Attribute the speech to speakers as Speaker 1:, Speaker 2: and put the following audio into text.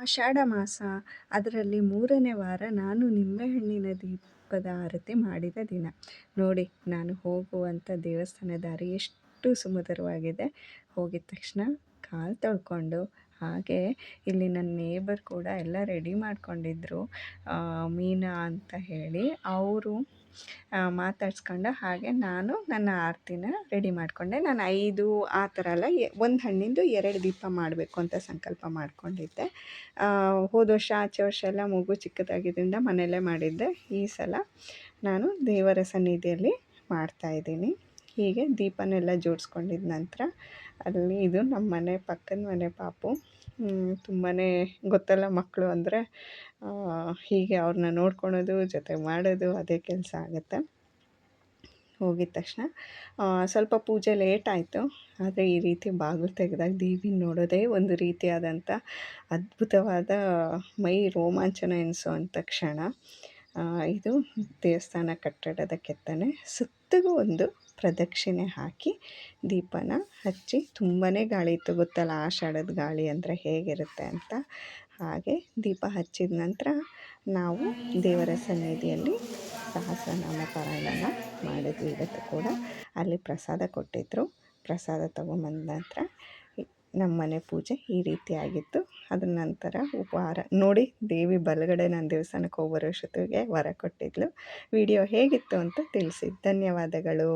Speaker 1: ಆಷಾಢ ಮಾಸ, ಅದರಲ್ಲಿ 3ನೇ ವಾರ ನಾನು ನಿಂಬೆಹಣ್ಣಿನ ದೀಪದ ಆರತಿ ಮಾಡಿದ ದಿನ. ನೋಡಿ, ನಾನು ಹೋಗುವಂಥ ದೇವಸ್ಥಾನ ದಾರಿ ಎಷ್ಟು ಸುಮಧುರವಾಗಿದೆ. ಹೋಗಿದ ತಕ್ಷಣ ಕಾಲು ತೊಳ್ಕೊಂಡು, ಹಾಗೆ ಇಲ್ಲಿ ನನ್ನ ನೇಬರ್ ಕೂಡ ಎಲ್ಲ ರೆಡಿ ಮಾಡ್ಕೊಂಡಿದ್ರು. ಮೀನಾ ಅಂತ ಹೇಳಿ ಅವರು ಮಾತಾಡ್ಸ್ಕೊಂಡು, ಹಾಗೆ ನಾನು ನನ್ನ ಆರತಿನ ರೆಡಿ ಮಾಡಿಕೊಂಡೆ. ನಾನು 5 ಆ ಥರ ಅಲ್ಲ, ಒಂದು ಹಣ್ಣಿಂದು 2 ದೀಪ ಮಾಡಬೇಕು ಅಂತ ಸಂಕಲ್ಪ ಮಾಡ್ಕೊಂಡಿದ್ದೆ. ಹೋದ ವರ್ಷ ಆಚೆ ವರ್ಷ ಎಲ್ಲ ಮಗು ಚಿಕ್ಕದಾಗಿದ್ದರಿಂದ ಮನೆಯಲ್ಲೇ ಮಾಡಿದ್ದೆ. ಈ ಸಲ ನಾನು ದೇವರ ಸನ್ನಿಧಿಯಲ್ಲಿ ಮಾಡ್ತಾಯಿದ್ದೀನಿ. ಹೀಗೆ ದೀಪನೆಲ್ಲ ಜೋಡಿಸ್ಕೊಂಡಿದ್ದ ನಂತರ, ಅಲ್ಲಿ ಇದು ನಮ್ಮ ಮನೆ ಪಕ್ಕದ ಮನೆ ಪಾಪು. ತುಂಬಾ ಗೊತ್ತಲ್ಲ, ಮಕ್ಕಳು ಅಂದರೆ ಹೀಗೆ ಅವ್ರನ್ನ ನೋಡ್ಕೊಳೋದು, ಜೊತೆ ಮಾಡೋದು ಅದೇ ಕೆಲಸ ಆಗುತ್ತೆ. ಹೋಗಿದ ತಕ್ಷಣ ಸ್ವಲ್ಪ ಪೂಜೆ ಲೇಟ್ ಆಯಿತು. ಆದರೆ ಈ ರೀತಿ ಬಾಗಿಲು ತೆಗೆದಾಗ ದೇವಿನ ನೋಡೋದೇ ಒಂದು ರೀತಿಯಾದಂಥ ಅದ್ಭುತವಾದ ಮೈ ರೋಮಾಂಚನ ಎನಿಸುವಂಥ ಕ್ಷಣ. ಇದು ದೇವಸ್ಥಾನ ಕಟ್ಟಡದ ಕೆತ್ತನೆ. ಸುತ್ತಿಗೂ ಒಂದು ಪ್ರದಕ್ಷಿಣೆ ಹಾಕಿ ದೀಪನ ಹಚ್ಚಿ, ತುಂಬಾ ಗಾಳಿ ಇತ್ತು, ಗೊತ್ತಲ್ಲ ಆಷಾಢದ ಗಾಳಿ ಅಂದರೆ ಹೇಗಿರುತ್ತೆ ಅಂತ. ಹಾಗೆ ದೀಪ ಹಚ್ಚಿದ ನಂತರ ನಾವು ದೇವರ ಸನ್ನಿಧಿಯಲ್ಲಿ ಸಹಸ್ರನಾಮ ಪಾರಾಯಣ ಮಾಡಿದ್ವಿ. ಇವತ್ತು ಕೂಡ ಅಲ್ಲಿ ಪ್ರಸಾದ ಕೊಟ್ಟಿದ್ದರು. ಪ್ರಸಾದ ತೊಗೊಂಬಂದ ನಂತರ ನಮ್ಮ ಮನೆ ಪೂಜೆ ಈ ರೀತಿ ಆಗಿತ್ತು. ಅದ್ರ ನಂತರ ವಾರ ನೋಡಿ, ದೇವಿ ಬಲಗಡೆ ನಾನು ದೇವಸ್ಥಾನಕ್ಕೆ ಹೋಗಿ ಬರೋಷ್ಟೊತ್ತಿಗೆ ವರ ಕೊಟ್ಟಿದ್ಲು. ವಿಡಿಯೋ ಹೇಗಿತ್ತು ಅಂತ ತಿಳಿಸಿ. ಧನ್ಯವಾದಗಳು.